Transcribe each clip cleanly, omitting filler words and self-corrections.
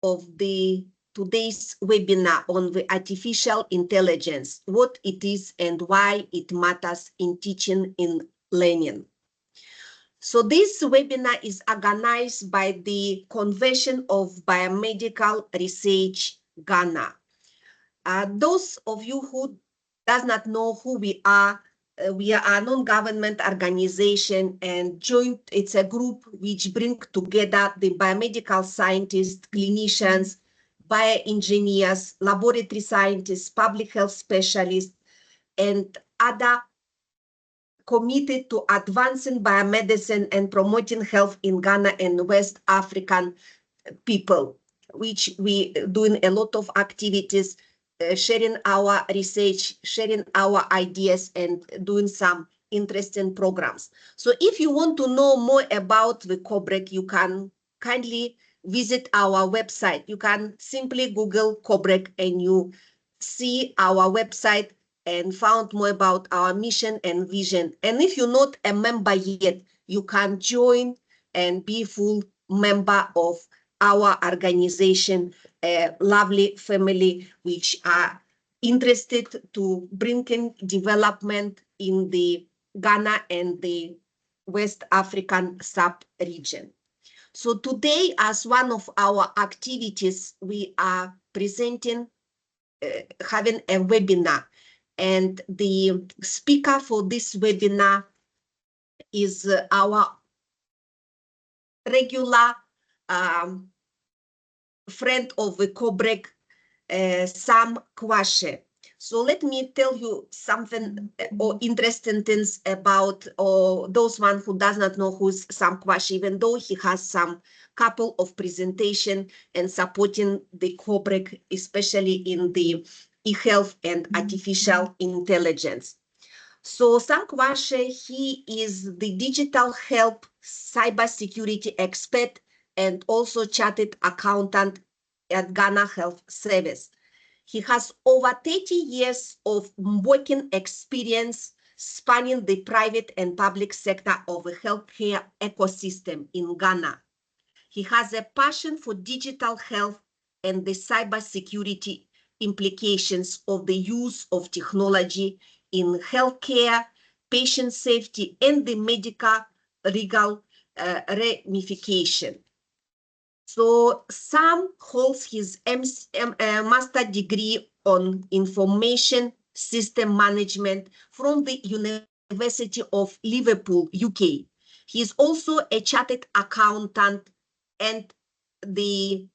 of today's webinar on the artificial intelligence, what it is and why it matters in teaching and learning. So this webinar is organized by the Convention of Biomedical Research, Ghana. Those of you who does not know who we are a non-government organization and joint. It's a group which bring together the biomedical scientists, clinicians, bioengineers, laboratory scientists, public health specialists, and other committed to advancing biomedicine and promoting health in Ghana and West African people, which we doing a lot of activities, sharing our research, sharing our ideas, and doing some interesting programs. So if you want to know more about the COBREC, you can kindly visit our website. You can simply Google COBREC and you see our website and found more about our mission and vision. And if you're not a member yet, you can join and be full member of our organization, a lovely family, which are interested to bring in development in the Ghana and the West African sub-region. So today, as one of our activities, we are presenting, having a webinar. And the speaker for this webinar is our regular friend of the COBREC, Sam Kwashe. So let me tell you something or interesting things about those one who does not know who's Sam Kwashe, even though he has some couple of presentation and supporting the COBREC, especially in the e-health and artificial intelligence. So Sam Kwashe, he is the digital health cybersecurity expert and also chartered accountant at Ghana Health Service. He has over 30 years of working experience spanning the private and public sector of the healthcare ecosystem in Ghana. He has a passion for digital health and the cybersecurity implications of the use of technology in healthcare, patient safety, and the medical legal ramification. So Sam holds his master degree on information system management from the University of Liverpool, UK. He is also a chartered accountant and the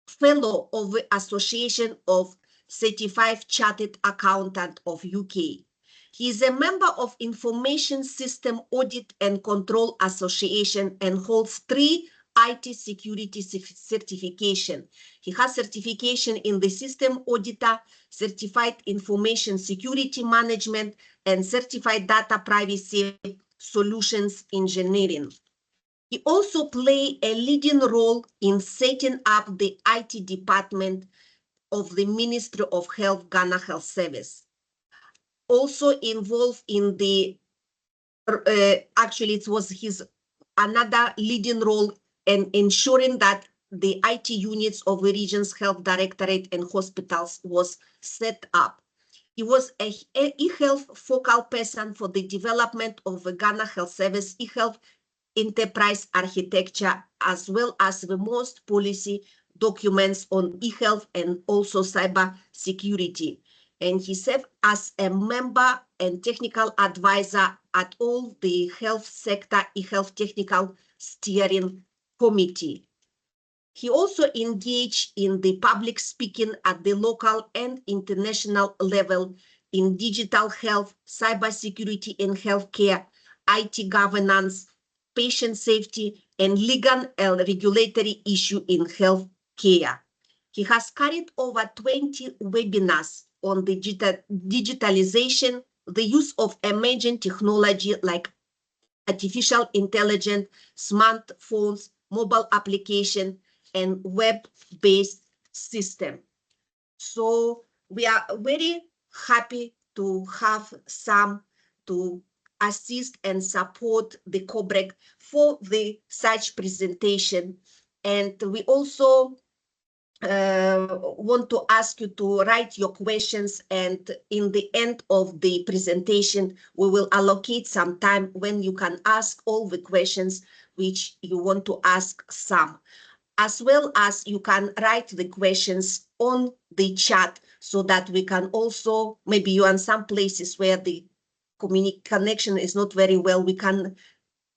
fellow of the Association of Certified Chartered Accountant of UK. He is a member of Information System Audit and Control Association and holds 3 IT security certification. He has certification in the System Auditor, Certified Information Security Management, and Certified Data Privacy Solutions Engineering. He also played a leading role in setting up the IT department of the Ministry of Health, Ghana Health Service. Also involved in the, actually it was his another leading role in ensuring that the IT units of the region's health directorate and hospitals was set up. He was an e-health focal person for the development of the Ghana Health Service e-health enterprise architecture, as well as the most policy documents on e-health and also cyber security. And he served as a member and technical advisor at all the health sector e-health technical steering committee. He also engaged in the public speaking at the local and international level in digital health, cybersecurity in healthcare, IT governance, patient safety, and legal and regulatory issue in healthcare. He has carried over 20 webinars on the digitalization, the use of emerging technology like artificial intelligence, smartphones, mobile application, and web-based system. So we are very happy to have Sam to assist and support the COBREC for the such presentation. And we also want to ask you to write your questions, and in the end of the presentation, we will allocate some time when you can ask all the questions which you want to ask some, as well as you can write the questions on the chat so that we can also, maybe you are in some places where the connection is not very well, we can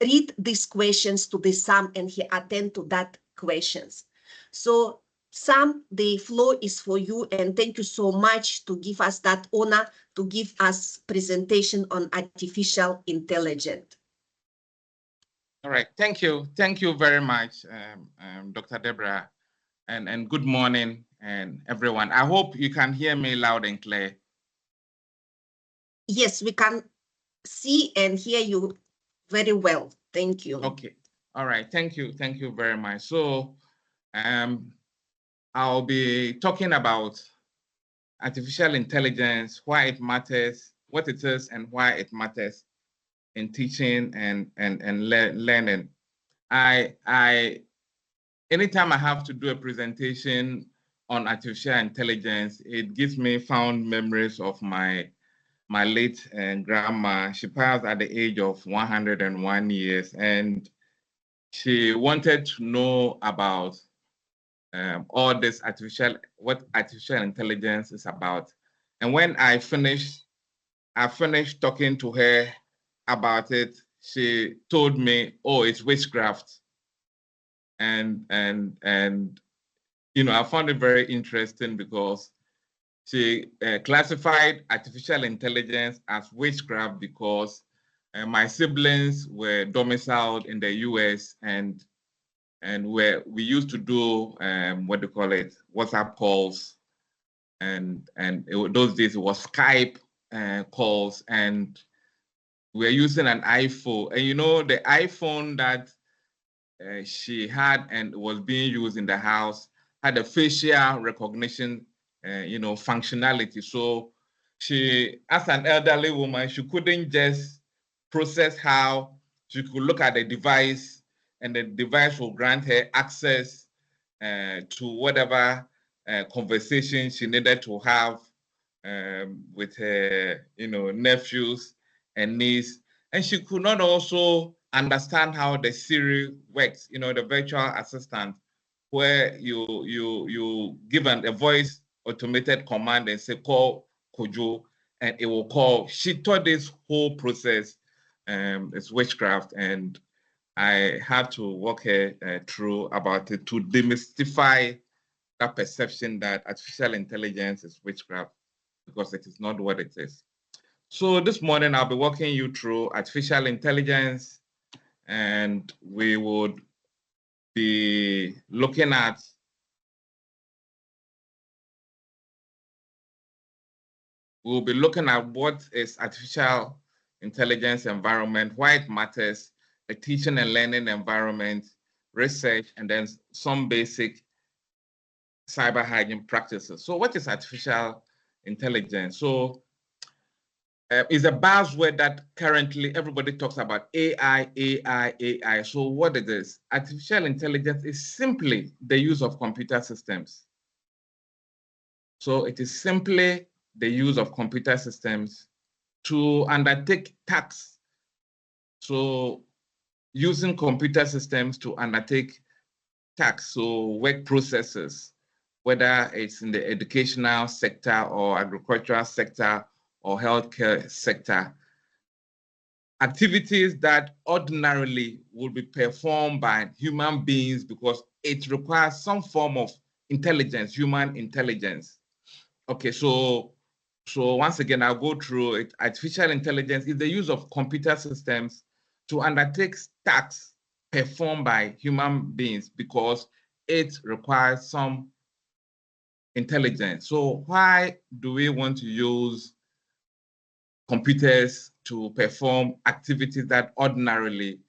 read these questions to the Sam and he attend to that questions. So Sam, the floor is for you, and thank you so much to give us that honor to give us presentation on artificial intelligence. All right, thank you. Thank you very much, Dr. Deborah, and good morning, and everyone. I hope you can hear me loud and clear. Yes, we can see and hear you very well. Thank you. Okay. All right. Thank you. Thank you very much. So I'll be talking about artificial intelligence, why it matters, what it is, and why it matters in teaching and learning. Anytime I have to do a presentation on artificial intelligence, it gives me fond memories of my late grandma. She passed at the age of 101 years, and she wanted to know about all this what artificial intelligence is about. And when I finished talking to her about it, she told me, "Oh, it's witchcraft." And you know, I found it very interesting because she classified artificial intelligence as witchcraft because my siblings were domiciled in the US, and where we used to do what do you call it, WhatsApp calls, and those days it was Skype calls, and we're using an iPhone. And you know, the iPhone that she had and was being used in the house had a facial recognition, you know, functionality. So she, as an elderly woman, she couldn't just process how she could look at the device and the device will grant her access to whatever conversation she needed to have with her, you know, nephews and niece. And she could not also understand how the Siri works, you know, the virtual assistant, where you give a voice automated command and say, call Kojo, and it will call. She thought this whole process is witchcraft, and I had to walk her through about it to demystify that perception that artificial intelligence is witchcraft, because it is not what it is. So this morning I'll be walking you through artificial intelligence, and we would be looking at what is artificial intelligence environment, why it matters, a teaching and learning environment, research, and then some basic cyber hygiene practices. So what is artificial intelligence? So it's a buzzword that currently everybody talks about: AI, AI, AI. So what it is? Artificial intelligence is simply the use of computer systems. So it is simply the use of computer systems to undertake tasks. So using computer systems to undertake tasks, so work processes, whether it's in the educational sector or agricultural sector or healthcare sector, activities that ordinarily would be performed by human beings because it requires some form of intelligence, human intelligence. Okay, so once again, I'll go through it. Artificial intelligence is the use of computer systems to undertake tasks performed by human beings because it requires some intelligence. So why do we want to use computers to perform activities that ordinarily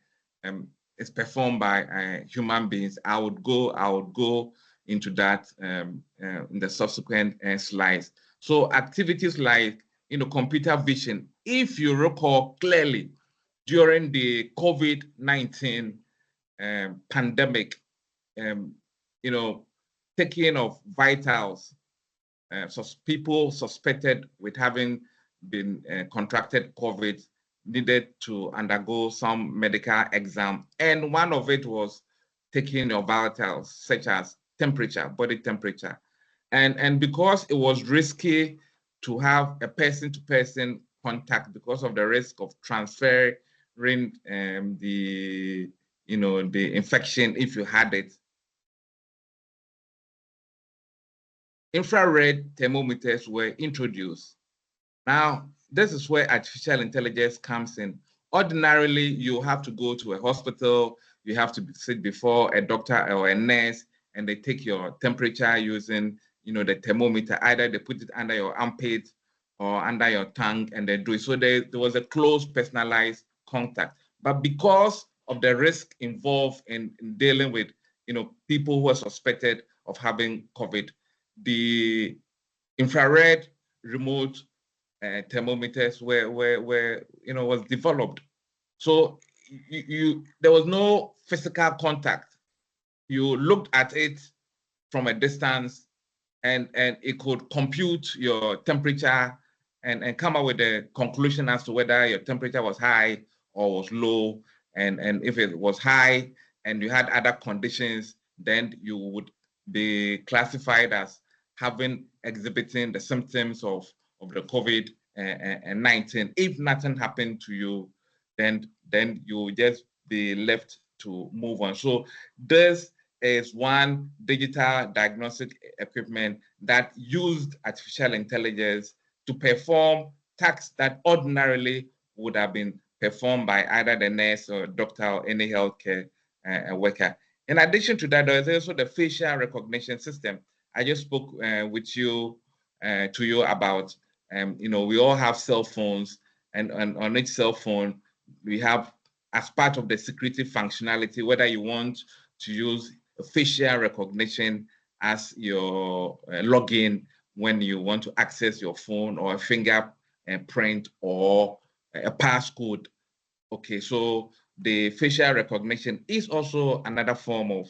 is performed by human beings? I would go into that in the subsequent slides. So activities like, you know, computer vision. If you recall clearly, during the COVID-19 pandemic, you know, taking of vitals. So people suspected with having been contracted COVID needed to undergo some medical exam. And one of it was taking of vitals, such as temperature, body temperature. And because it was risky to have a person-to-person contact because of the risk of transferring the infection if you had it, infrared thermometers were introduced. Now, this is where artificial intelligence comes in. Ordinarily, you have to go to a hospital, you have to sit before a doctor or a nurse, and they take your temperature using the thermometer. Either they put it under your armpit or under your tongue, and they do it. So there was a close, personalized contact. But because of the risk involved in dealing with people who are suspected of having COVID, the infrared remote thermometers was developed. So there was no physical contact. You looked at it from a distance, and it could compute your temperature and come up with a conclusion as to whether your temperature was high or was low. And if it was high and you had other conditions, then you would be classified as exhibiting the symptoms of the COVID-19. If nothing happened to you, then you will just be left to move on. So this is one digital diagnostic equipment that used artificial intelligence to perform tasks that ordinarily would have been performed by either the nurse or doctor or any healthcare worker. In addition to that, there is also the facial recognition system. I just spoke to you about, we all have cell phones, and on each cell phone, we have, as part of the security functionality, whether you want to use facial recognition as your login when you want to access your phone, or a fingerprint or a passcode. Okay, so the facial recognition is also another form of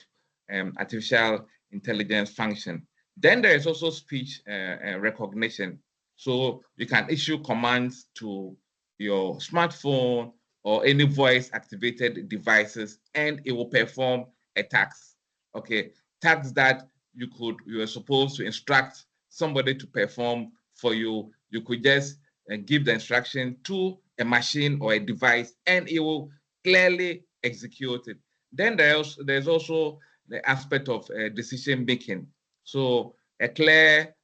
artificial intelligence function. Then there is also speech recognition. So you can issue commands to your smartphone or any voice activated devices, and it will perform a task. Okay, tasks that you are supposed to instruct somebody to perform for you. You could just give the instruction to a machine or a device, and it will clearly execute it. Then there's also the aspect of decision making. So a clear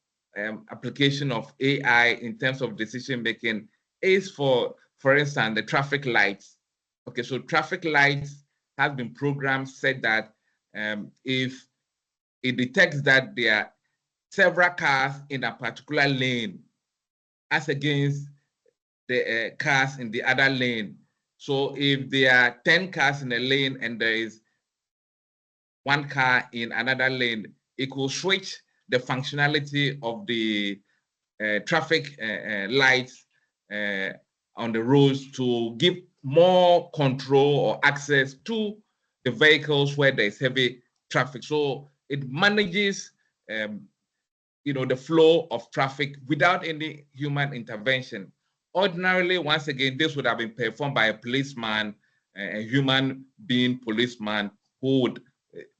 application of AI in terms of decision making is, for instance, the traffic lights. Okay, so traffic lights has been programmed, said that if it detects that there are several cars in a particular lane as against the cars in the other lane. So if there are 10 cars in a lane and there is one car in another lane, it will switch the functionality of the traffic lights on the roads to give more control or access to the vehicles where there's heavy traffic. So it manages the flow of traffic without any human intervention. Ordinarily, once again, this would have been performed by a policeman, a human being policeman, who would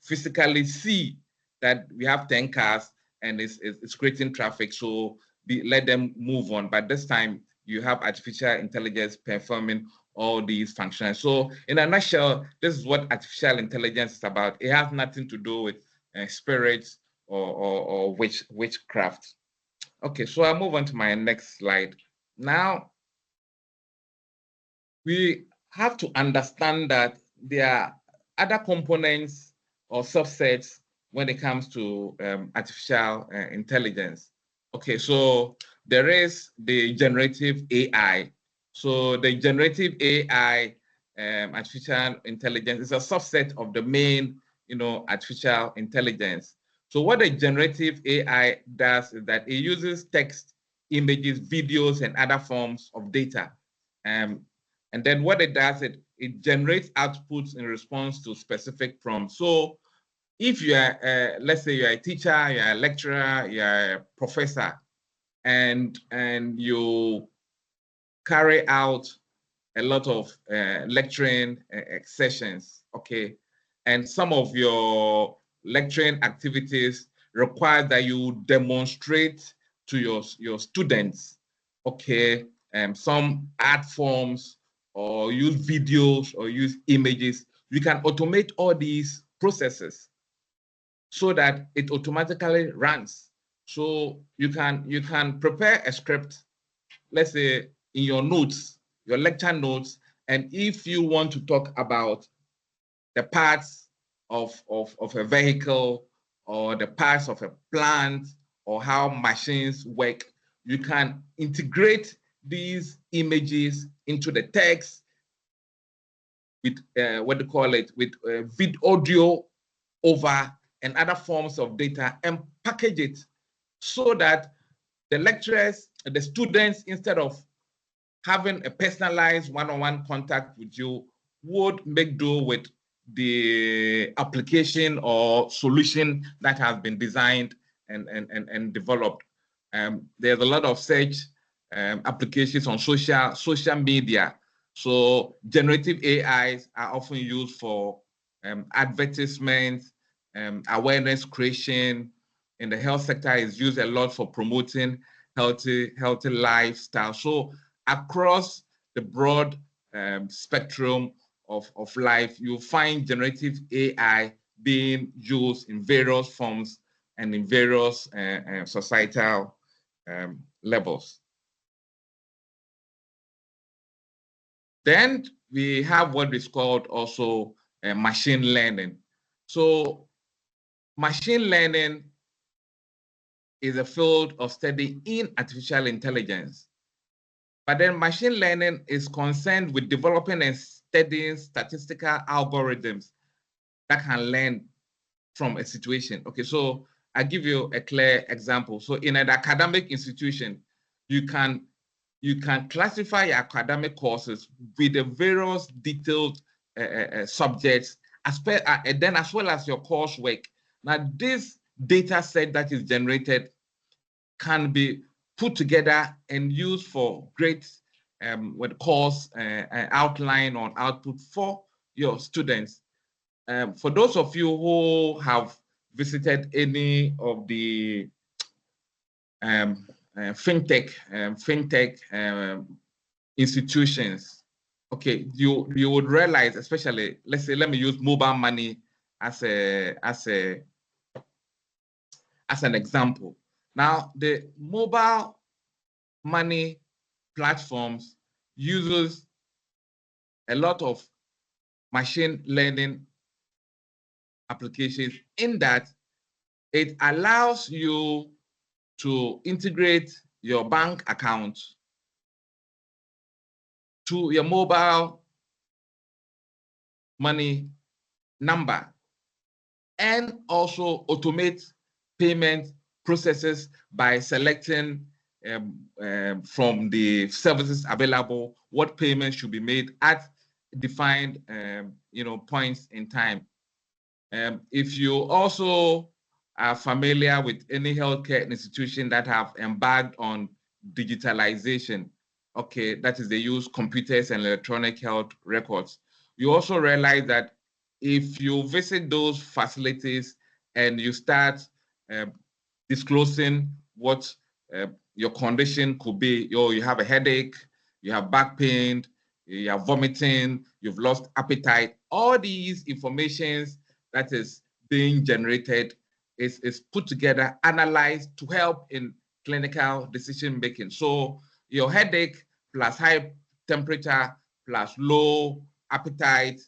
physically see that we have 10 cars and it's creating traffic, so let them move on. But this time, you have artificial intelligence performing all these functions. So in a nutshell, this is what artificial intelligence is about. It has nothing to do with spirits or witchcraft. Okay, so I'll move on to my next slide. Now, we have to understand that there are other components or subsets when it comes to artificial intelligence. Okay, so there is the generative AI. So the generative AI, artificial intelligence, is a subset of the main, artificial intelligence. So what the generative AI does is that it uses text, images, videos, and other forms of data. And then what it does, it generates outputs in response to specific prompts. So if you are, let's say you're a teacher, you're a lecturer, you're a professor, and you carry out a lot of lecturing sessions, okay, and some of your lecturing activities require that you demonstrate to your students, okay, some art forms or use videos or use images. You can automate all these processes so that it automatically runs. So you can prepare a script, let's say in your notes, your lecture notes, and if you want to talk about the parts of a vehicle or the parts of a plant or how machines work, you can integrate these images into the text with what do you call it, with audio over and other forms of data, and package it so that the lecturers, the students, instead of having a personalized one-on-one contact with you, would make do with the application or solution that has been designed and developed. There's a lot of search applications on social media. So generative AIs are often used for advertisements, awareness creation. In the health sector, is used a lot for promoting healthy lifestyle. So across the broad spectrum of life, you find generative AI being used in various forms and in various societal levels. Then we have what is called also machine learning. So machine learning is a field of study in artificial intelligence. But then machine learning is concerned with developing and studying statistical algorithms that can learn from a situation. Okay, so I'll give you a clear example. So in an academic institution, you can classify your academic courses with the various detailed subjects, and then as well as your coursework. Now, this data set that is generated can be put together and used for great course outline or output for your students. For those of you who have visited any of the fintech institutions, okay, you would realize, especially, let's say, let me use mobile money as an example. Now, the mobile money platforms uses a lot of machine learning applications in that it allows you to integrate your bank account to your mobile money number and also automate payment processes by selecting from the services available what payments should be made at defined points in time. If you also are familiar with any healthcare institution that have embarked on digitalization, okay, that is they use computers and electronic health records, you also realize that if you visit those facilities and you start disclosing what your condition could be, you have a headache, you have back pain, you are vomiting, you've lost appetite, all these informations that is being generated is put together, analyzed to help in clinical decision making. So your headache plus high temperature plus low appetite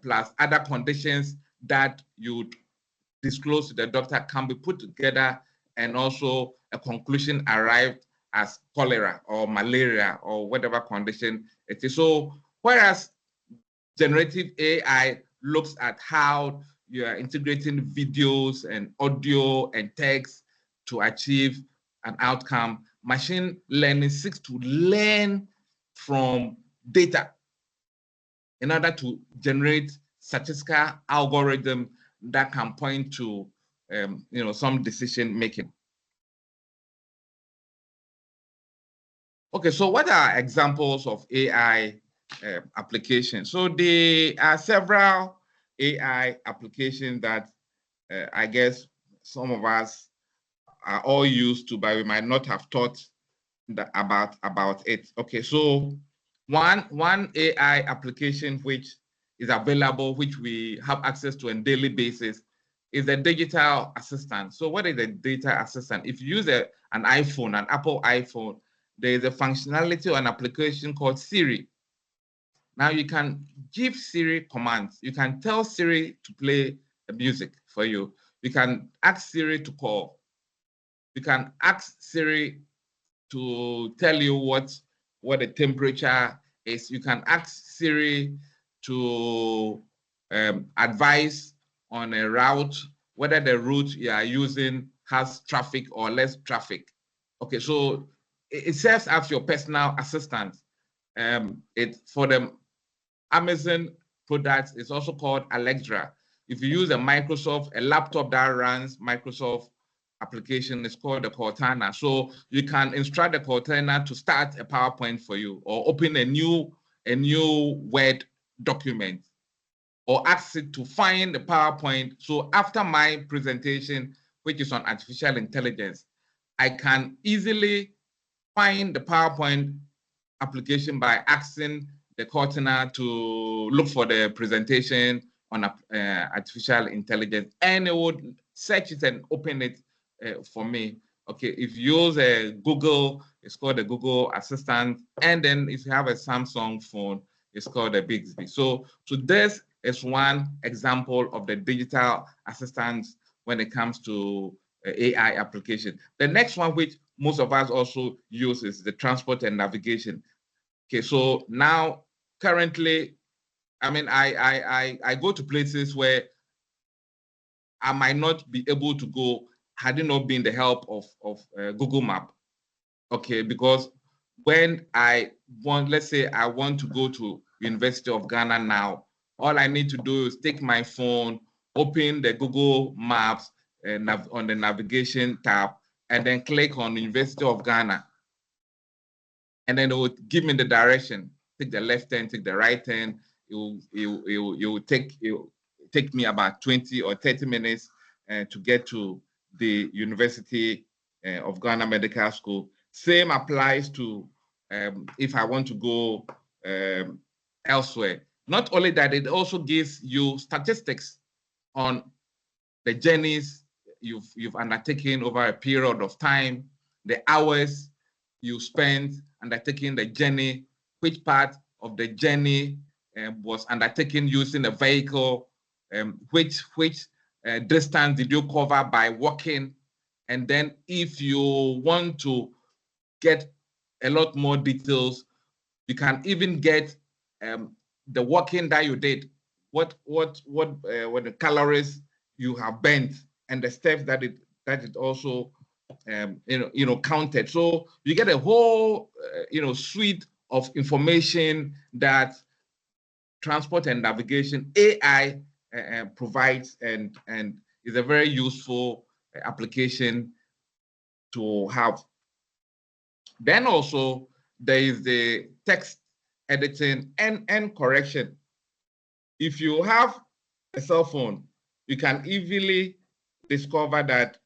plus other conditions that you disclose to the doctor can be put together, and also a conclusion arrived as cholera or malaria or whatever condition it is. So whereas generative AI looks at how you are integrating videos and audio and text to achieve an outcome, machine learning seeks to learn from data in order to generate statistical algorithm that can point to some decision making. Okay, so what are examples of AI applications? So there are several AI applications that I guess some of us are all used to, but we might not have thought about it. Okay, so one AI application which is available, which we have access to on a daily basis, is a digital assistant. So what is a digital assistant? If you use an iPhone, an Apple iPhone, there is a functionality or an application called Siri. Now you can give Siri commands. You can tell Siri to play the music for you. You can ask Siri to call. You can ask Siri to tell you what the temperature is. You can ask Siri to advise on a route, whether the route you are using has traffic or less traffic. Okay, so it serves as your personal assistant. For the Amazon products, it's also called Alexa. If you use a laptop that runs Microsoft application, is called the Cortana. So you can instruct the Cortana to start a PowerPoint for you, or open a new Word document, or ask it to find the PowerPoint. So after my presentation, which is on artificial intelligence, I can easily find the PowerPoint application by asking the Cortana to look for the presentation on artificial intelligence, and it would search it and open it for me. Okay, if you use Google, it's called the Google Assistant, and then if you have a Samsung phone, it's called the Bixby. So this is one example of the digital assistants when it comes to AI application. The next one, which most of us also use, is the transport and navigation. Okay, so now currently, I mean, I go to places where I might not be able to go had it not been the help of Google Map. Okay, because when let's say I want to go to University of Ghana now, all I need to do is take my phone, open the Google Maps on the navigation tab, and then click on University of Ghana. And then it will give me the direction. Take the left turn, take the right turn. It will take me about 20 or 30 minutes to get to the University of Ghana Medical School. Same applies to if I want to go elsewhere. Not only that, it also gives you statistics on the journeys you've undertaken over a period of time, the hours you spent undertaking the journey, which part of the journey was undertaken using a vehicle, which distance did you cover by walking, and then if you want to get a lot more details, you can even get the walking that you did, what the calories you have burnt, and the steps that it also counted. So you get a whole suite of information that transport and navigation AI provides, and is a very useful application to have. Then also there is the text editing and correction. If you have a cell phone, you can easily discover that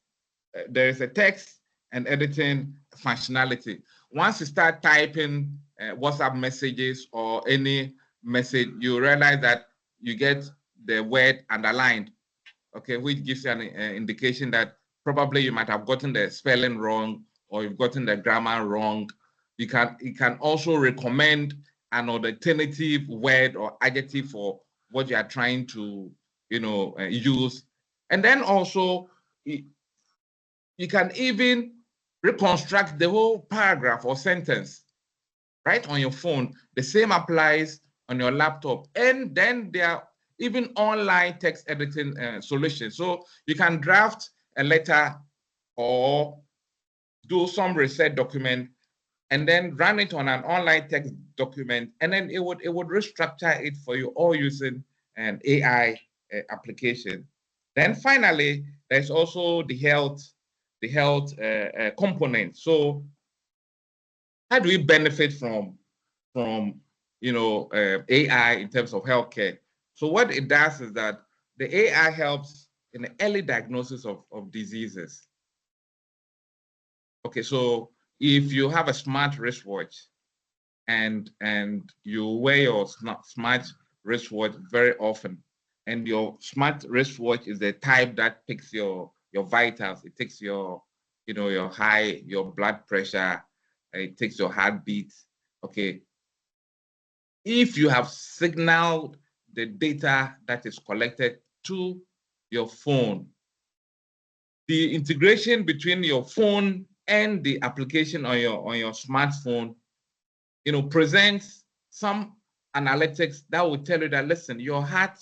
there is a text and editing functionality. Once you start typing WhatsApp messages or any message, you realize that you get the word underlined, okay, which gives you an indication that probably you might have gotten the spelling wrong or you've gotten the grammar wrong. It can also recommend an alternative word or adjective for what you are trying to use. And then also you can even reconstruct the whole paragraph or sentence right on your phone. The same applies on your laptop. And then there are even online text editing solutions. So you can draft a letter or do some research document and then run it on an online text document, and then it would restructure it for you, all using an AI application. Then finally, there's also the health component. So how do we benefit from AI in terms of healthcare? So what it does is that the AI helps in the early diagnosis of diseases. Okay, so if you have a smart wristwatch and you wear your smart wristwatch very often, and your smart wristwatch is the type that picks your vitals, it takes your your blood pressure, it takes your heartbeat. Okay, if you have signaled the data that is collected to your phone, the integration between your phone and the application on your smartphone, presents some analytics that will tell you that, listen, your heart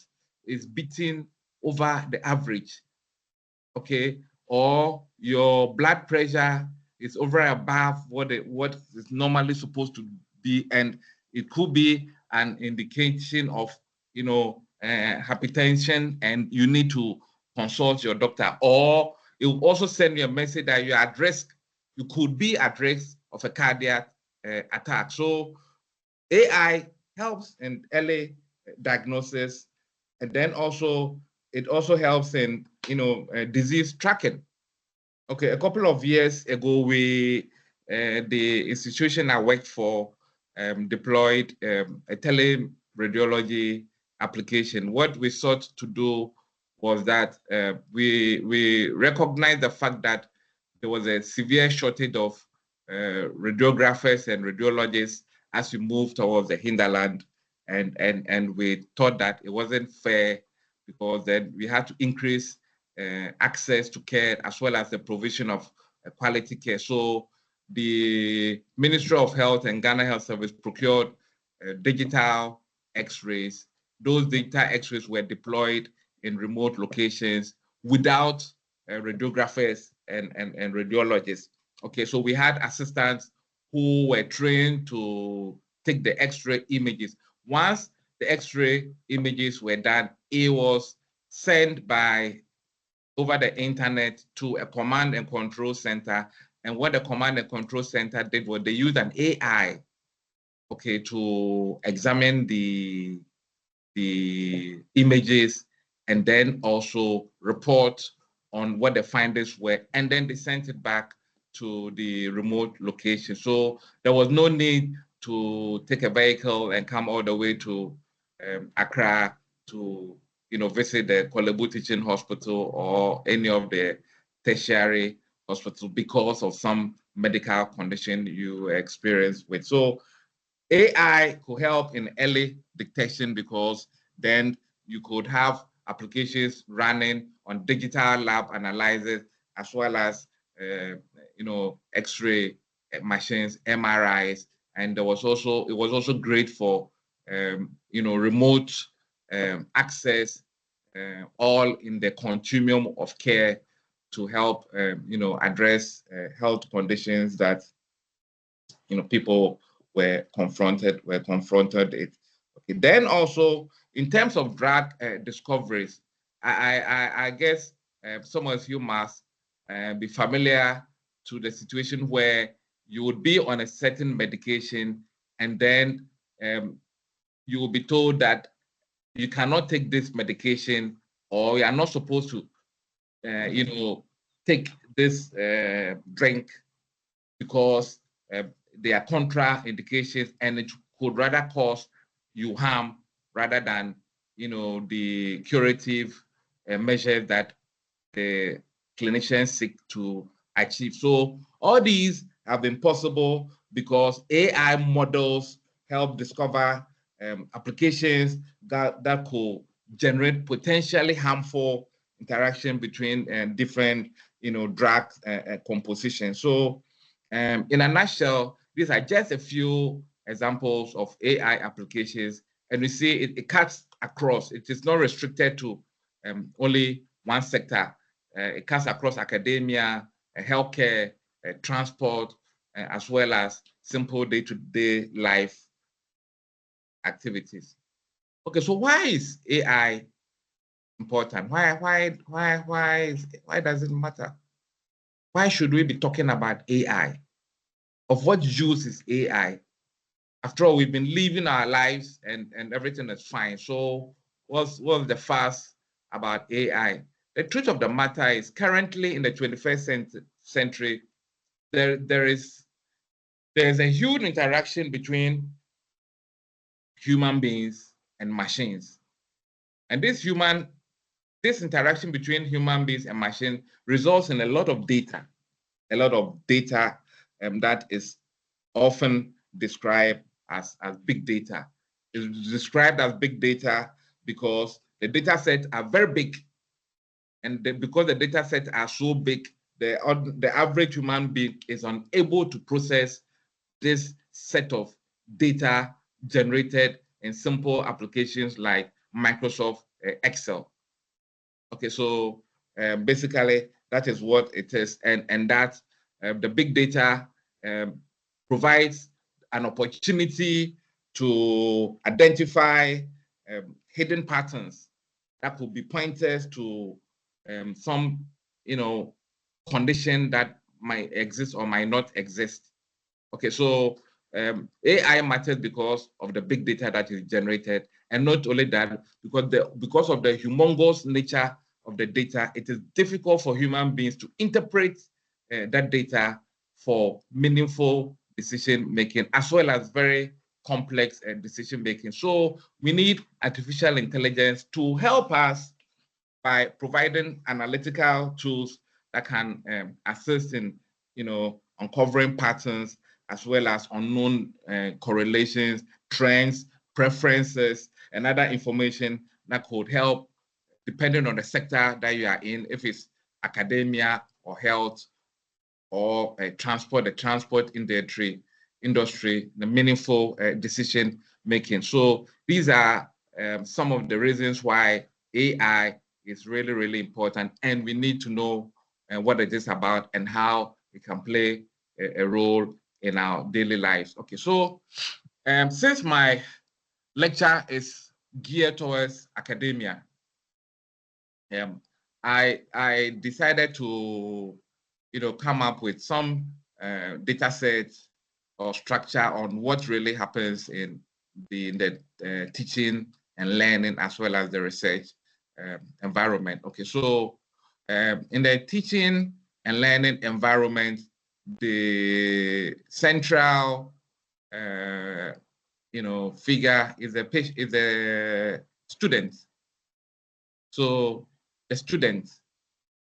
is beating over the average, okay, or your blood pressure is over above what is normally supposed to be, and it could be an indication of hypertension, and you need to consult your doctor. Or it will also send you a message that you're at risk, you could be at risk of a cardiac attack. So AI helps in early diagnosis, and then it also helps in disease tracking. Okay, a couple of years ago, the institution I worked for deployed a teleradiology application. What we sought to do was that we recognized the fact that there was a severe shortage of radiographers and radiologists as we moved towards the hinterland, and we thought that it wasn't fair, because then we had to increase access to care as well as the provision of quality care. So the Ministry of Health and Ghana Health Service procured digital x-rays. Those digital x-rays were deployed in remote locations without radiographers and radiologists. Okay, so we had assistants who were trained to take the x-ray images. Once the x-ray images were done, it was sent over the internet to a command and control center. And what the command and control center did was they used an AI, okay, to examine the images and then also report on what the findings were, and then they sent it back to the remote location. So there was no need to take a vehicle and come all the way to Accra to visit the Korle Bu Teaching Hospital or any of the tertiary hospitals because of some medical condition you experience with. So AI could help in early detection, because then you could have applications running on digital lab analysis as well as X-ray machines, MRIs, and it was also great for remote access, all in the continuum of care to help address health conditions that people were confronted with. Okay. Then also in terms of drug discoveries, I guess some of you must be familiar to the situation where you would be on a certain medication, and then you will be told that you cannot take this medication, or you are not supposed to take this drink because there are contraindications, and it could rather cause you harm rather than the curative measures that the clinicians seek to achieve. So all these have been possible because AI models help discover applications that could generate potentially harmful interaction between different drug compositions. So in a nutshell, these are just a few examples of AI applications, and we see it cuts across. It is not restricted to only one sector. It cuts across academia, healthcare, transport, as well as simple day-to-day life activities. Okay, so why is AI important? Why does it matter? Why should we be talking about AI? Of what use is AI? After all, we've been living our lives and everything is fine. So what's the fuss about AI? The truth of the matter is currently in the 21st century, there's a huge interaction between human beings and machines. And this interaction between human beings and machines results in a lot of data that is often described as big data. It's described as big data because the data sets are very big. And because the data sets are so big, the average human being is unable to process this set of data generated in simple applications like Microsoft Excel. Okay, so basically that is what it is, and that the big data provides an opportunity to identify hidden patterns that could be pointers to some, condition that might exist or might not exist. Okay, so AI matters because of the big data that is generated, and not only that, because of the humongous nature of the data, it is difficult for human beings to interpret that data for meaningful decision making, as well as very complex decision making. So we need artificial intelligence to help us by providing analytical tools that can assist in, uncovering patterns as well as unknown correlations, trends, preferences, and other information that could help, depending on the sector that you are in, if it's academia or health or transport, the transport industry, the meaningful decision making. So these are some of the reasons why AI is really, really important, and we need to know what it is about and how it can play a role in our daily lives. Okay, so since my lecture is geared towards academia, I decided to come up with some data sets or structure on what really happens in the teaching and learning as well as the research environment. Okay, so in the teaching and learning environment, the central figure is a student. So the student.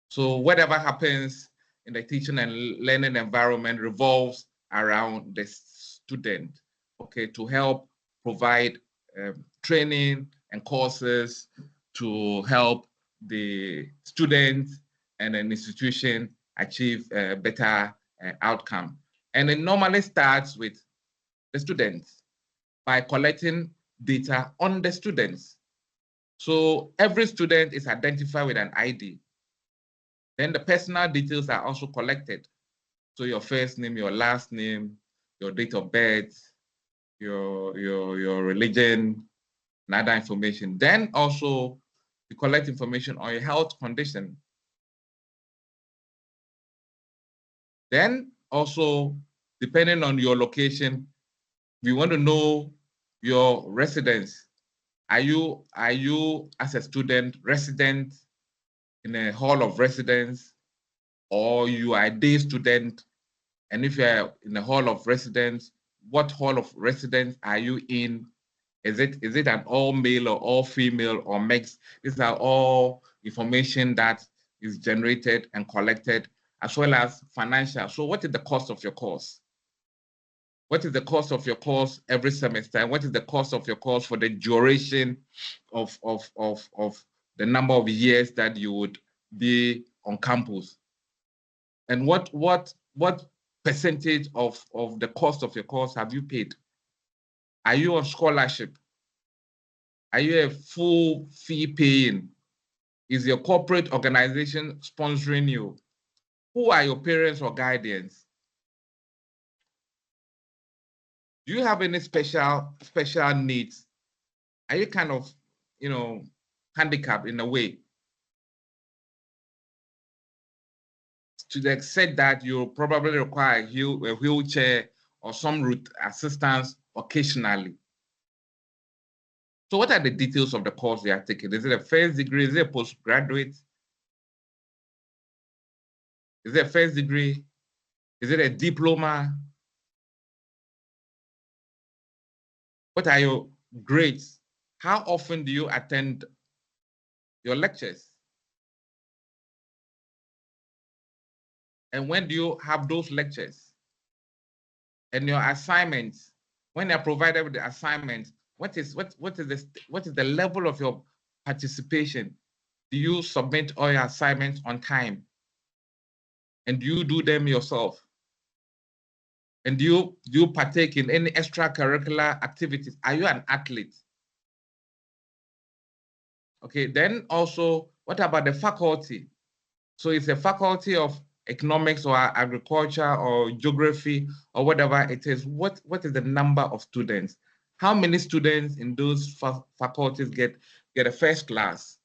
So whatever happens in the teaching and learning environment revolves around the student, okay, to help provide training and courses to help the student and an institution achieve a better outcome. And it normally starts with the students by collecting data on the students. So every student is identified with an ID. Then the personal details are also collected. So your first name, your last name, your date of birth, your religion, and other information. Then also you collect information on your health condition. Then also, depending on your location, we want to know your residence. Are you as a student resident in a hall of residence, or you are a day student? And if you're in a hall of residence, what hall of residence are you in? Is it an all male or all female or mixed? These are all information that is generated and collected, as well as financial. So what is the cost of your course? What is the cost of your course every semester? And what is the cost of your course for the duration of the number of years that you would be on campus? And what percentage of the cost of your course have you paid? Are you on scholarship? Are you a full fee paying? Is your corporate organization sponsoring you? Who are your parents or guardians? Do you have any special needs? Are you kind of, handicapped in a way, to the extent that you probably require a wheelchair or some route assistance occasionally. So what are the details of the course they are taking? Is it a first degree? Is it a postgraduate? Is it a first degree? Is it a diploma? What are your grades? How often do you attend your lectures? And when do you have those lectures? And your assignments, when they're provided with the assignments, what is the level of your participation? Do you submit all your assignments on time? And do you do them yourself? And do you partake in any extracurricular activities? Are you an athlete? Okay, then also, what about the faculty? So it's a faculty of economics or agriculture or geography or whatever it is. What is the number of students? How many students in those faculties get a first class?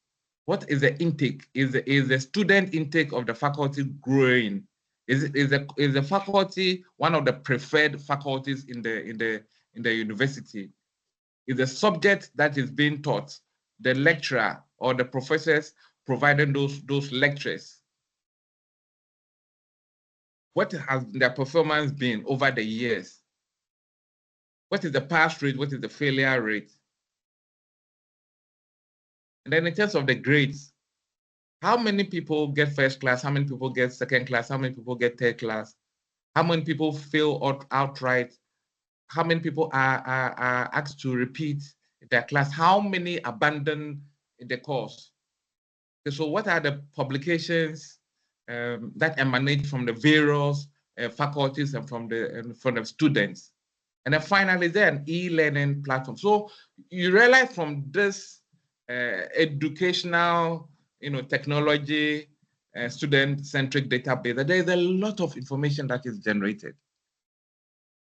What is the intake? Is the student intake of the faculty growing? Is the faculty one of the preferred faculties in the university? Is the subject that is being taught, the lecturer or the professors providing those lectures? What has their performance been over the years? What is the pass rate? What is the failure rate? And then in terms of the grades, how many people get first class? How many people get second class? How many people get third class? How many people fail outright? How many people are asked to repeat their class? How many abandon the course? So what are the publications that emanate from the various faculties and from the students? And then finally, there's an e-learning platform. So you realize from this educational, technology, student-centric database that there is a lot of information that is generated,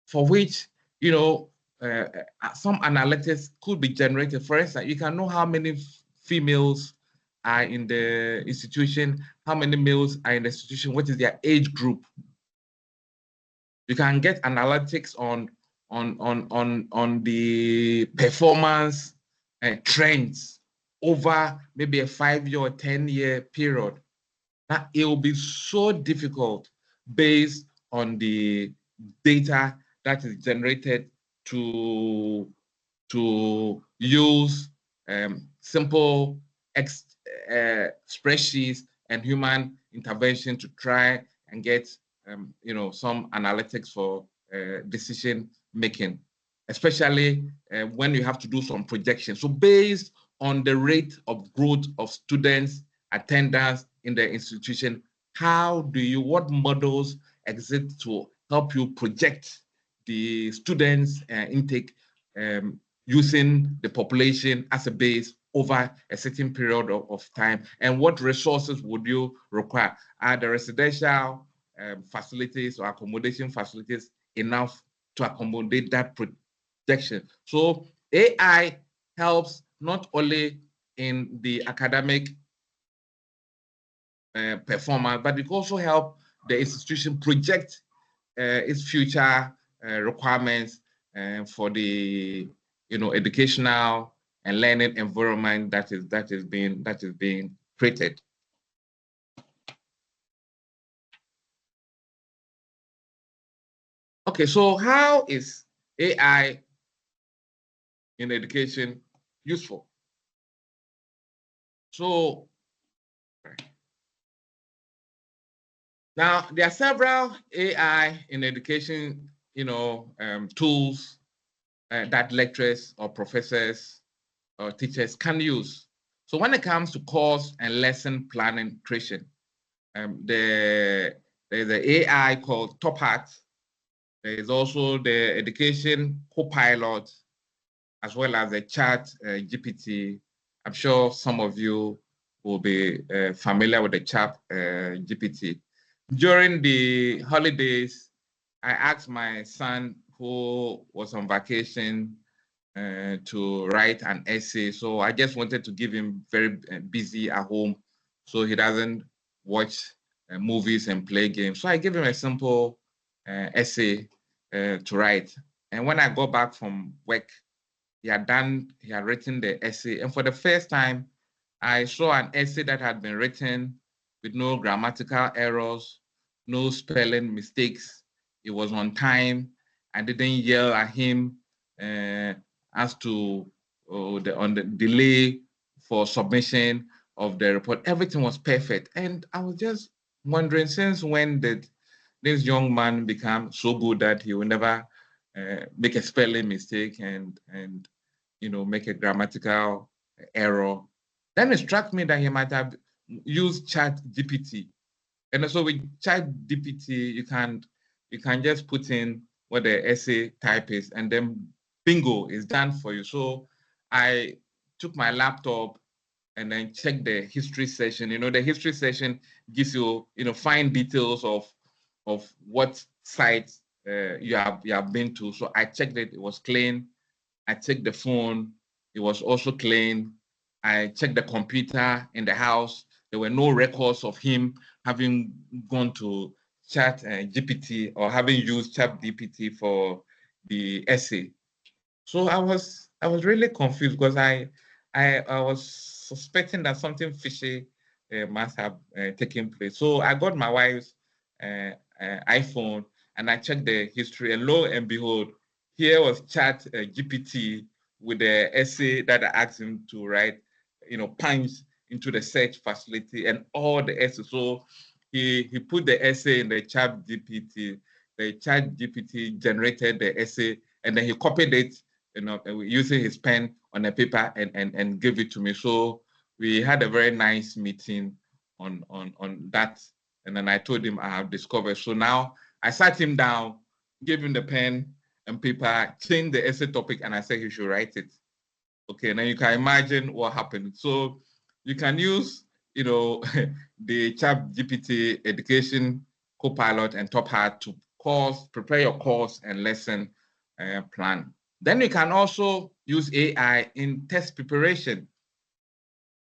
for which, some analytics could be generated. For instance, you can know how many females are in the institution, how many males are in the institution, what is their age group. You can get analytics on the performance trends over maybe a 5-year or 10-year period. Now, it will be so difficult based on the data that is generated to use simple spreadsheets and human intervention to try and get some analytics for decision making, especially when you have to do some projections. So based on the rate of growth of students attendance in the institution, what models exist to help you project the students intake using the population as a base over a certain period of time? And what resources would you require? Are the residential facilities or accommodation facilities enough to accommodate that projection? So AI helps not only in the academic performance, but it also help the institution project its future requirements for the educational and learning environment that is being created. Okay, so how is AI in education useful? So now there are several AI in education, tools that lecturers or professors or teachers can use. So when it comes to course and lesson planning creation, there's an AI called Top Hat. There is also the Education Copilot, as well as the Chat GPT. I'm sure some of you will be familiar with the Chat GPT. During the holidays, I asked my son, who was on vacation, to write an essay. So I just wanted to give him very busy at home so he doesn't watch movies and play games. So I gave him a simple essay to write. And when I got back from work, he had written the essay. And for the first time, I saw an essay that had been written with no grammatical errors, no spelling mistakes. It was on time. I didn't yell at him as to on the delay for submission of the report. Everything was perfect. And I was just wondering, since when did this young man become so good that he will never make a spelling mistake and make a grammatical error? Then it struck me that he might have used ChatGPT. And so with ChatGPT, you can just put in what the essay type is, and then bingo, is done for you. So I took my laptop and then checked the history session. The history session gives you, fine details of what sites you have been to. So I checked it was clean. I checked the phone, it was also clean. I checked the computer in the house. There were no records of him having gone to ChatGPT or having used ChatGPT for the essay. So I was really confused because I was suspecting that something fishy must have taken place. So I got my wife's iPhone and I checked the history, and lo and behold, here was ChatGPT with the essay that I asked him to write, punch into the search facility and all the essays. So he put the essay in the ChatGPT. The ChatGPT generated the essay, and then he copied it, using his pen on a paper and gave it to me. So we had a very nice meeting on that. And then I told him I have discovered. So now I sat him down, gave him the pen and paper, changed the essay topic, and I said he should write it. Okay, now you can imagine what happened. So you can use, the ChatGPT Education Copilot and Top Hat to prepare your course and lesson plan. Then you can also use AI in test preparation.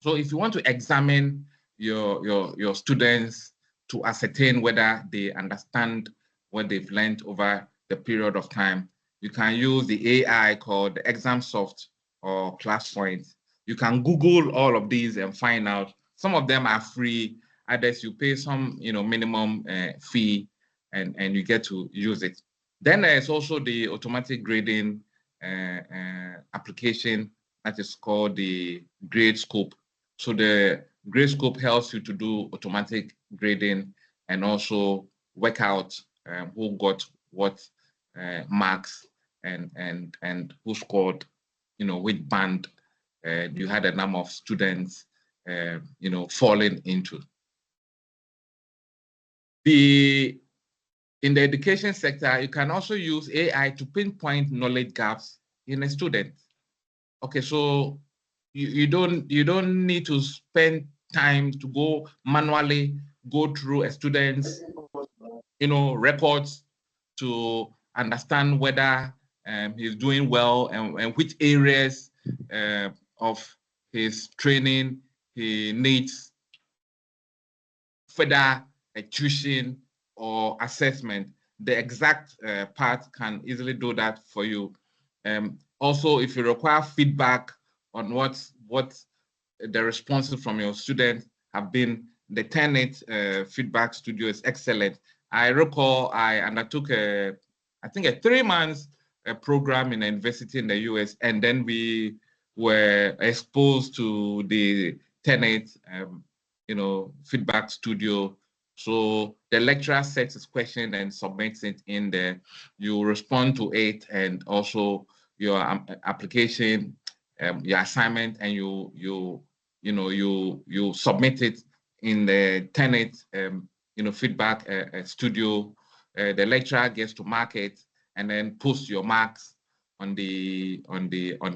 So if you want to examine your students to ascertain whether they understand what they've learned over the period of time, you can use the AI called the ExamSoft or ClassPoint. You can Google all of these and find out. Some of them are free, others you pay some minimum fee and you get to use it. Then there's also the automatic grading application that is called the Gradescope. So the Gradescope helps you to do automatic grading and also work out who got what marks and who scored, which band you had a number of students, falling into. In the education sector, you can also use AI to pinpoint knowledge gaps in a student. Okay, so you don't need to spend time to manually go through a student's records to understand whether he's doing well and which areas of his training he needs further tuition or assessment. The exact part can easily do that for you. Also, if you require feedback on what the responses from your students have been, the Tenet Feedback Studio is excellent. I recall I undertook I think a 3 months program in a university in the US, and then we were exposed to the Tenet Feedback Studio. So the lecturer sets his question and submits it in there. You respond to it, and also your application, your assignment, and you submit it in the Tenet feedback studio. The lecturer gets to mark it and then post your marks on the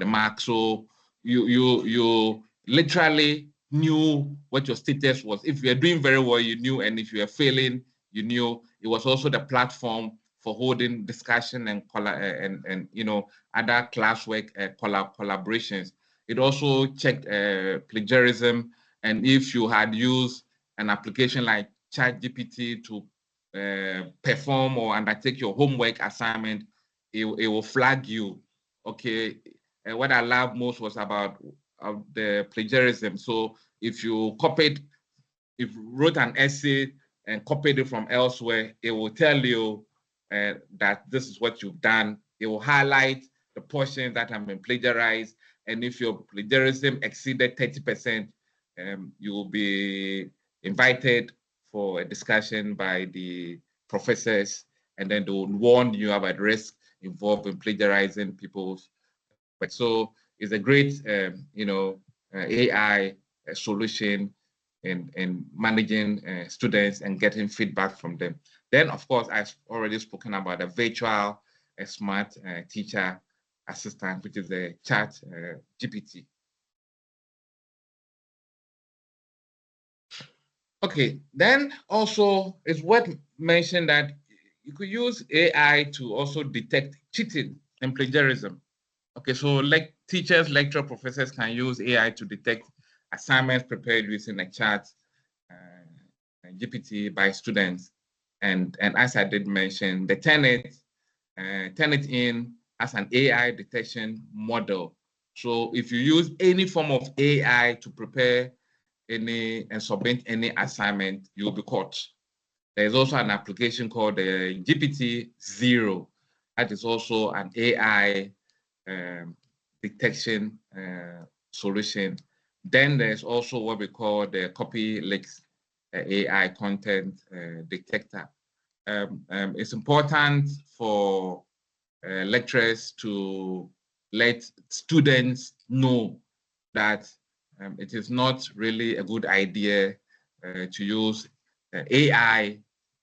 mark. So you literally knew what your status was. If you are doing very well, you knew, and if you are failing, you knew. It was also the platform for holding discussion and other classwork collaborations. It also checked plagiarism, and if you had used an application like ChatGPT to perform or undertake your homework assignment, it will flag you. Okay, and what I love most was about the plagiarism. So if you wrote an essay and copied it from elsewhere, it will tell you that this is what you've done. It will highlight the portion that have been plagiarized. And if your plagiarism exceeded 30%, you will be invited for a discussion by the professors, and then they will warn you about risk involved in plagiarizing people's work. So it's a great, AI solution in managing students and getting feedback from them. Then, of course, I've already spoken about a virtual smart teacher assistant, which is the Chat GPT. Okay, then also it's worth mentioning that you could use AI to also detect cheating and plagiarism. Okay, so like teachers, lecturer, professors can use AI to detect assignments prepared using a chat GPT by students. And as I did mention, the Turnitin as an AI detection model. So if you use any form of AI to prepare and submit any assignment, you'll be caught. There's also an application called the GPT-0. That is also an AI detection solution. Then there's also what we call the CopyLeaks AI content detector. It's important for lecturers to let students know that it is not really a good idea to use AI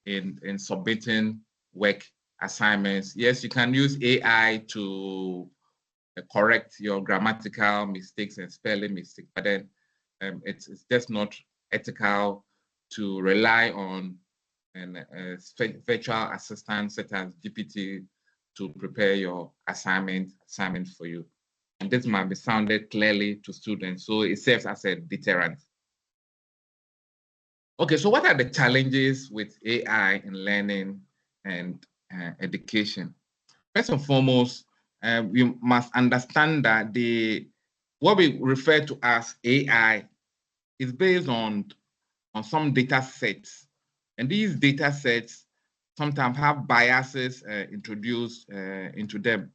in submitting work assignments. Yes, you can use AI to correct your grammatical mistakes and spelling mistakes, but then it's just not ethical to rely on a virtual assistant such as GPT to prepare your assignment for you. And this might be sounded clearly to students, so it serves as a deterrent. Okay, so what are the challenges with AI in learning and education? First and foremost, we must understand that what we refer to as AI is based on some data sets. And these data sets sometimes have biases introduced into them.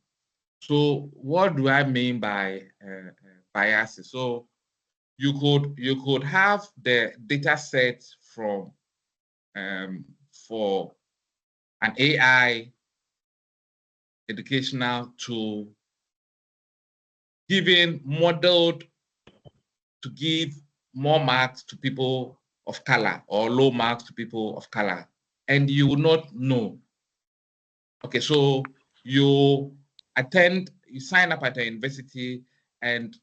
So what do I mean by biases? So you could have the data set from for an AI educational tool given modeled to give more marks to people of color or low marks to people of color, and you will not know. Okay, so you sign up at a university, and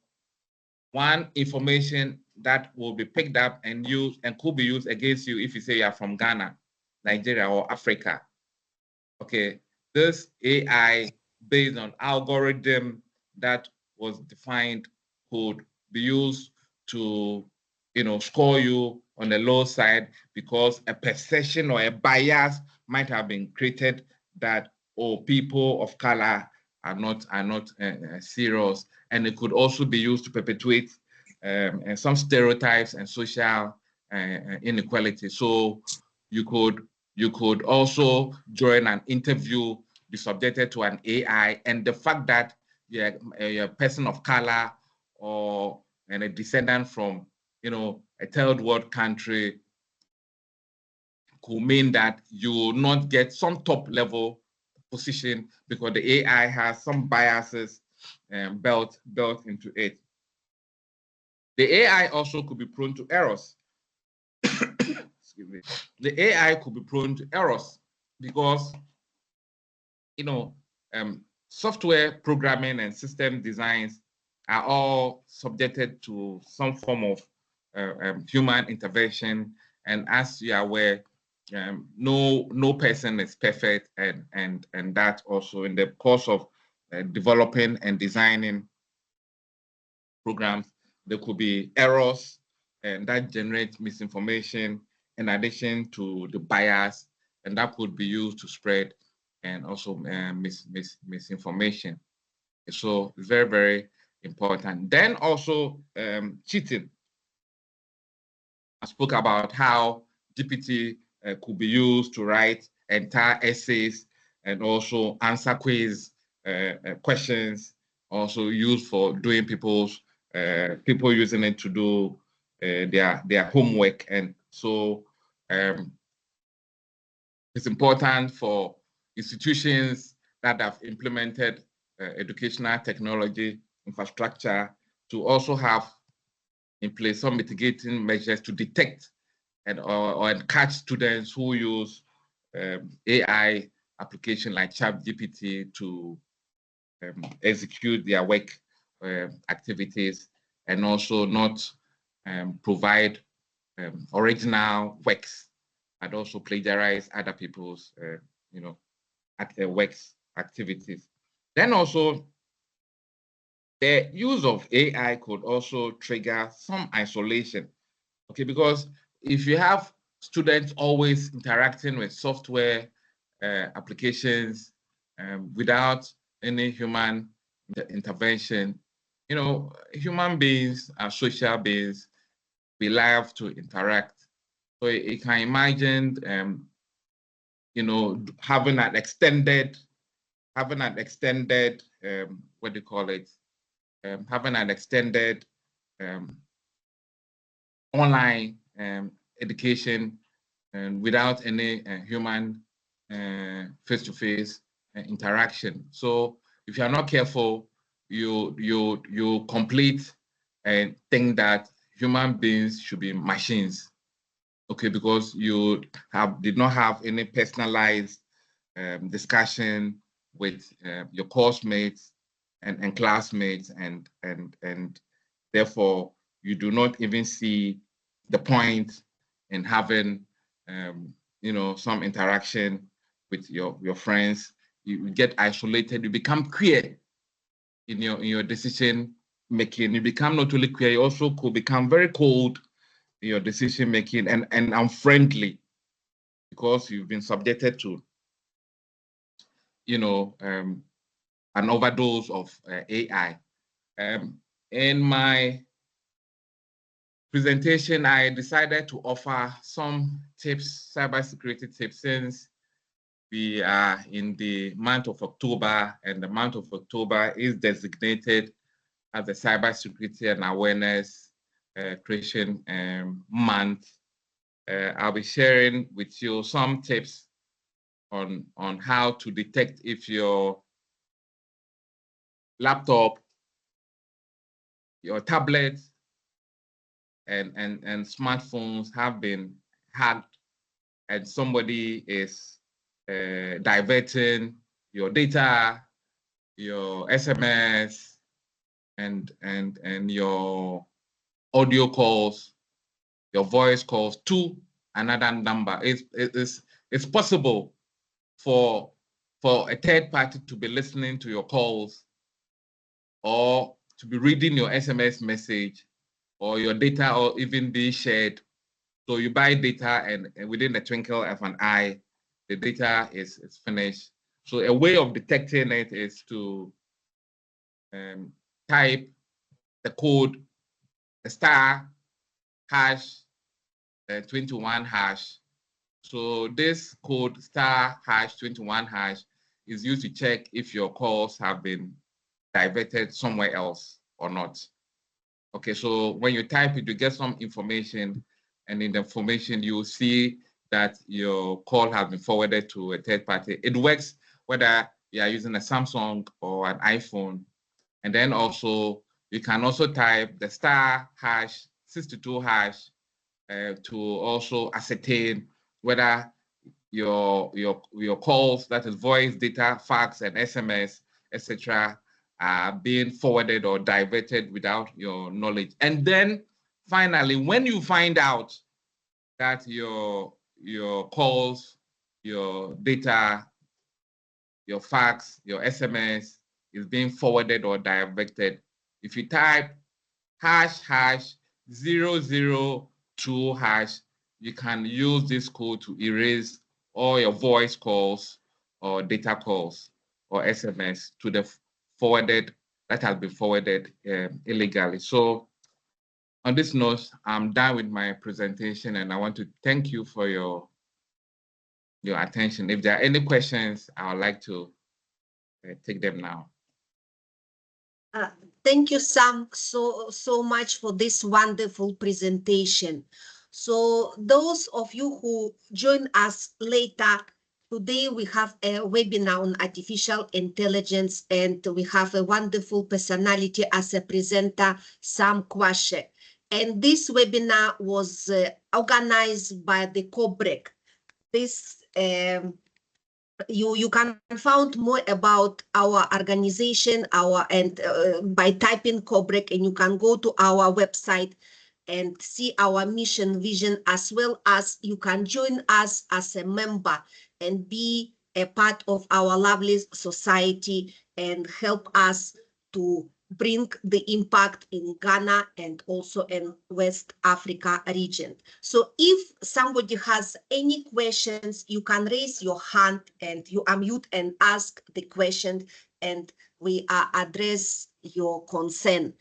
one information that will be picked up and used and could be used against you if you say you're from Ghana, Nigeria, or Africa. Okay, this AI based on algorithm that was defined could be used to, score you on the low side because a perception or a bias might have been created that people of color are not serious, and it could also be used to perpetuate some stereotypes and social inequality. So you could also during an interview be subjected to an AI, and the fact that you're a person of color and a descendant from a third world country could mean that you will not get some top level position because the AI has some biases built into it. The AI also could be prone to errors. Excuse me. The AI could be prone to errors because software programming and system designs are all subjected to some form of human intervention. And as you are aware, no person is perfect, and that also in the course of developing and designing programs, there could be errors and that generate misinformation in addition to the bias, and that could be used to spread and also misinformation. So it's very, very important. Then also cheating. I spoke about how GPT could be used to write entire essays and also answer quiz questions, also used for doing people using it to do their homework. And so it's important for institutions that have implemented educational technology infrastructure to also have in place some mitigating measures to detect and or catch students who use AI application like ChatGPT to execute their work activities, and also not provide original works, and also plagiarize other people's works activities. Then also the use of AI could also trigger some isolation, okay, because if you have students always interacting with software applications without any human intervention, human beings are social beings. We love to interact. So you can imagine, having an extended, what do you call it? Having an extended online education and without any human face-to-face interaction. So if you are not careful, you complete and think that human beings should be machines, okay, because you did not have any personalized discussion with your course mates and classmates, and therefore you do not even see the point in having some interaction with your friends. You get isolated, you become queer in your decision making. You become not only queer, you also could become very cold in your decision making and unfriendly, because you've been subjected to an overdose of AI. In my presentation, I decided to offer some tips, cybersecurity tips, since we are in the month of October, and the month of October is designated as the Cybersecurity and Awareness Creation Month. I'll be sharing with you some tips on how to detect if your laptop, your tablet, and smartphones have been hacked, and somebody is diverting your data, your SMS, and your audio calls, your voice calls to another number. It's possible for a third party to be listening to your calls, or to be reading your SMS message, or your data, or even be shared. So you buy data, and within the twinkle of an eye, the data is finished. So a way of detecting it is to type the code, the star hash 21 hash. So this code star hash 21 hash is used to check if your calls have been diverted somewhere else or not. Okay, so when you type it, you get some information, and in the information you will see that your call has been forwarded to a third party. It works whether you are using a Samsung or an iPhone. And then also you can also type the star hash 62 hash to also ascertain whether your calls, that is voice, data, fax, and SMS, etc., are being forwarded or diverted without your knowledge. And then finally, when you find out that your your calls, your data, your fax, your SMS is being forwarded or directed. If you type #002#, you can use this code to erase all your voice calls or data calls or SMS to the forwarded that has been forwarded illegally. So on this note, I'm done with my presentation, and I want to thank you for your attention. If there are any questions, I would like to take them now. Thank you, Sam, so much for this wonderful presentation. So those of you who join us later, today we have a webinar on artificial intelligence, and we have a wonderful personality as a presenter, Sam Kwashe. And this webinar was organized by the COBREC. This you can find more about our organization, by typing COBREC, and you can go to our website and see our mission, vision, as well as you can join us as a member and be a part of our lovely society and help us to bring the impact in Ghana and also in West Africa region. So if somebody has any questions, you can raise your hand and you unmute and ask the question, and we address your concern.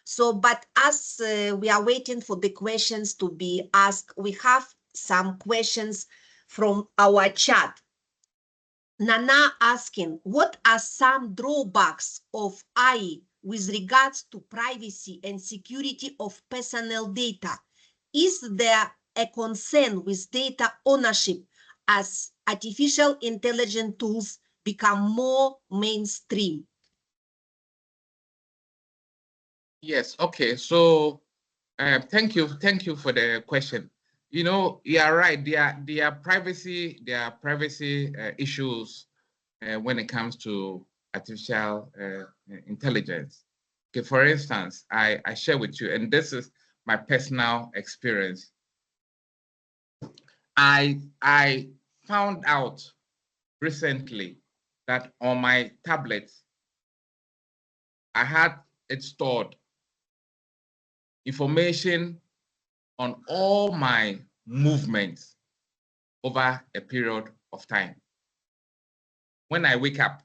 So, but as we are waiting for the questions to be asked, we have some questions from our chat. Nana asking, what are some drawbacks of AI with regards to privacy and security of personal data? Is there a concern with data ownership as artificial intelligence tools become more mainstream? Yes, okay. So thank you for the question. You know, you are right. There are privacy issues when it comes to artificial intelligence. Okay, for instance, I share with you, and this is my personal experience. I found out recently that on my tablet, I had it stored information on all my movements over a period of time. When I wake up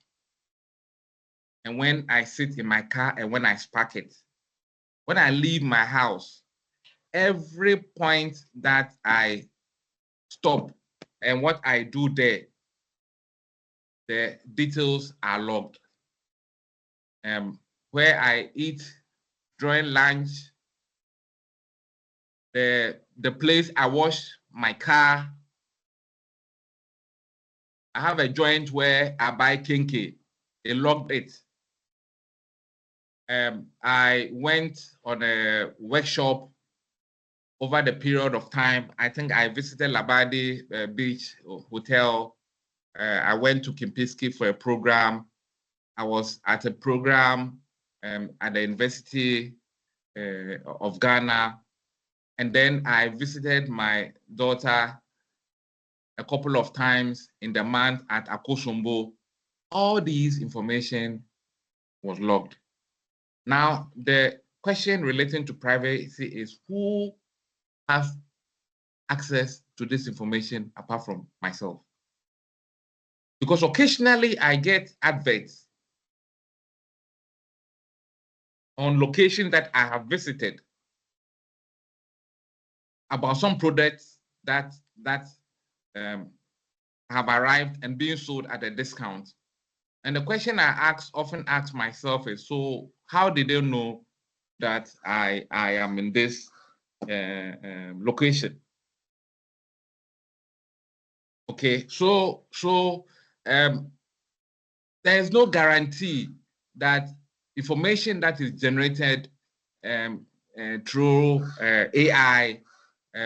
and when I sit in my car and when I park it, when I leave my house, every point that I stop and what I do there, the details are logged. Where I eat during lunch, the place I wash my car. I have a joint where I buy kinky. They logged it. I went on a workshop over the period of time. I think I visited Labadi Beach Hotel. I went to Kimpiski for a program. I was at a program at the University of Ghana. And then I visited my daughter a couple of times in the month at Akosombo. All these information was logged. Now, the question relating to privacy is who has access to this information apart from myself? Because occasionally I get adverts on location that I have visited about some products that have arrived and being sold at a discount. And the question I often ask myself is, so how did they know that I am in this location? Okay, so there is no guarantee that information that is generated through AI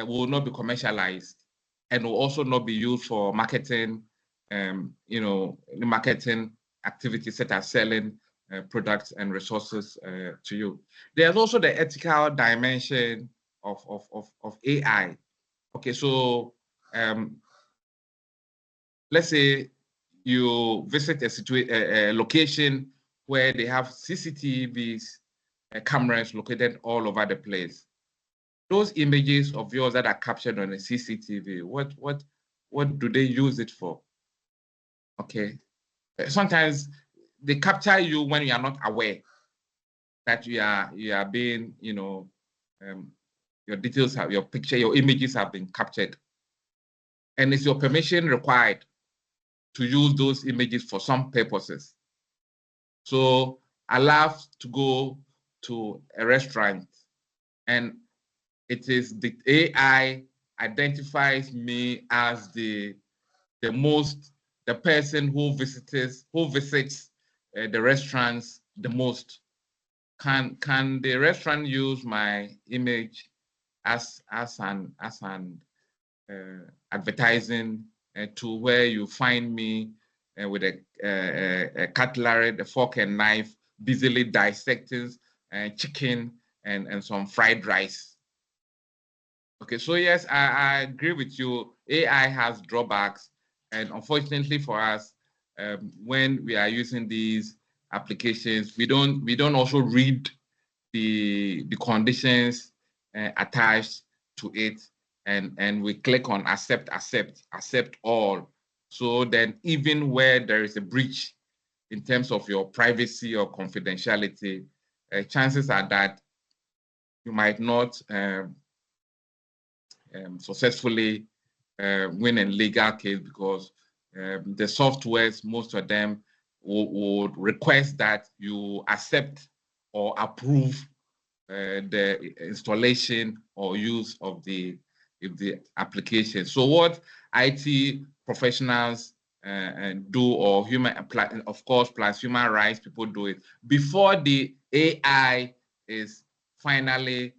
will not be commercialized and will also not be used for marketing, marketing activities such as selling products and resources to you. There's also the ethical dimension of AI. Okay, so let's say you visit a location where they have CCTVs, cameras located all over the place. Those images of yours that are captured on a CCTV, what do they use it for? Okay, sometimes they capture you when you are not aware that you are being, your details have, your picture, your images have been captured, and it's your permission required to use those images for some purposes. So I love to go to a restaurant, and it is the AI identifies me as the person who visits the restaurants the most. Can the restaurant use my image as an advertising to where you find me with a cutlery, the fork and knife, busily dissecting chicken and some fried rice? Okay, so yes, I agree with you. AI has drawbacks, and unfortunately for us, when we are using these applications, we don't also read the conditions attached to it, and we click on accept all. So then, even where there is a breach in terms of your privacy or confidentiality, chances are that you might not successfully win a legal case, because the softwares, most of them would request that you accept or approve the installation or use of the application. So what IT professionals do, or of course, plus human rights people do it before the AI is finally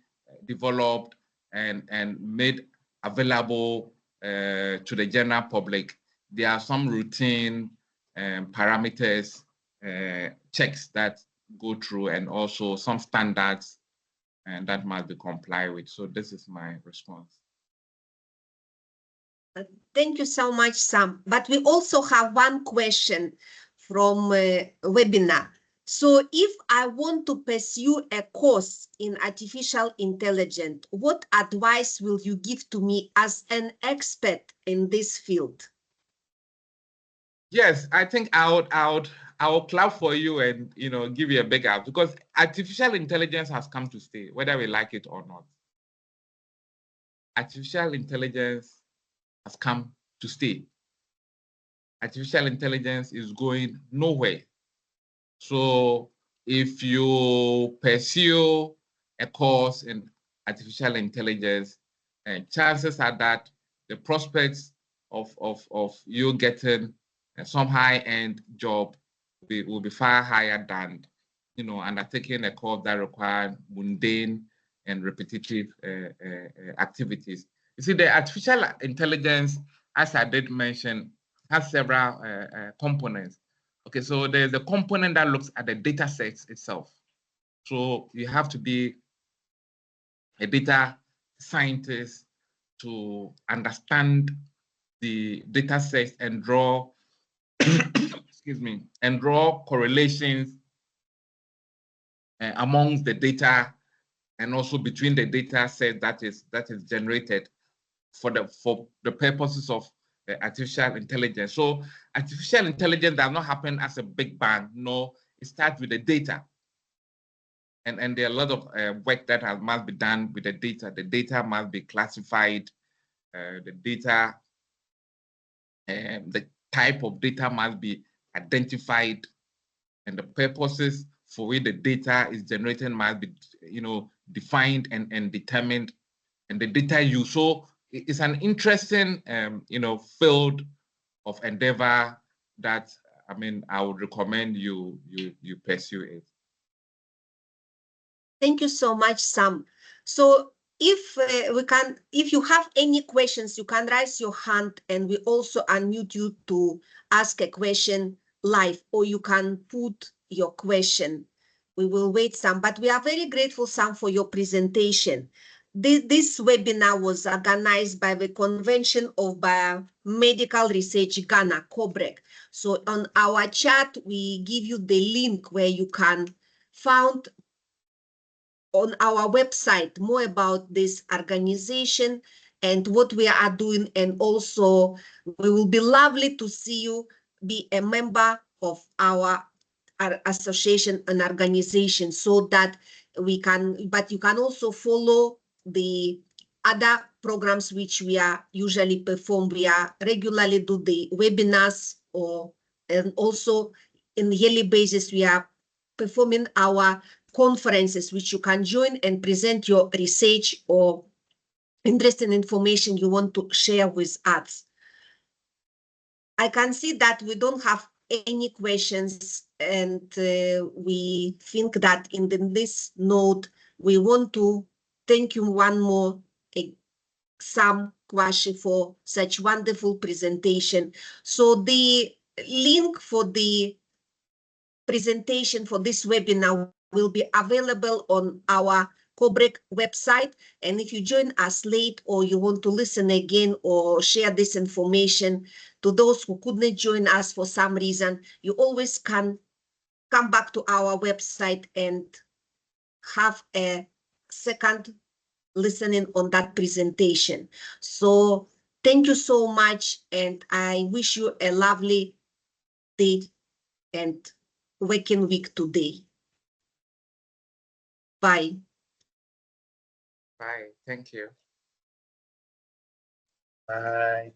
developed and made available to the general public. There are some routine parameters, checks that go through, and also some standards and that must be complied with. So this is my response. Thank you so much, Sam. But we also have one question from webinar. So if I want to pursue a course in artificial intelligence, what advice will you give to me as an expert in this field? Yes, I think I will clap for you and give you a big up, because artificial intelligence has come to stay, whether we like it or not. Artificial intelligence has come to stay. Artificial intelligence is going nowhere. So if you pursue a course in artificial intelligence, chances are that the prospects of you getting some high-end job will be far higher than undertaking a course that requires mundane and repetitive activities. You see, the artificial intelligence, as I did mention, has several components. Okay, so there's a component that looks at the data sets itself. So you have to be a data scientist to understand the data sets and draw, excuse me, and draw correlations amongst the data, and also between the data set that is generated for the purposes of artificial intelligence. So artificial intelligence does not happen as a big bang. No, it starts with the data. And there are a lot of work that must be done with the data. The data must be classified. The data, the type of data must be identified, and the purposes for which the data is generated must be, defined and determined, and the data use. So it's an interesting, field of endeavor that, I would recommend you pursue it. Thank you so much, Sam. So if you have any questions, you can raise your hand, and we also unmute you to ask a question live, or you can put your question. We will wait some, but we are very grateful, Sam, for your presentation. This webinar was organized by the Convention of Biomedical Research Ghana, COBREG. So on our chat, we give you the link where you can find on our website more about this organization and what we are doing. And also, we will be lovely to see you be a member of our association and organization, so that we can, but you can also follow the other programs which we are usually perform. We are regularly do the webinars, and also in yearly basis we are performing our conferences, which you can join and present your research or interesting information you want to share with us. I can see that we don't have any questions, and we think that in this note, we want to thank you one more, Sam Kwashi, for such wonderful presentation. So the link for the presentation for this webinar will be available on our COBREG website. And if you join us late, or you want to listen again or share this information to those who couldn't join us for some reason, you always can come back to our website and have a second listening on that presentation. So thank you so much, and I wish you a lovely day and working week today. Bye. Bye. Thank you. Bye.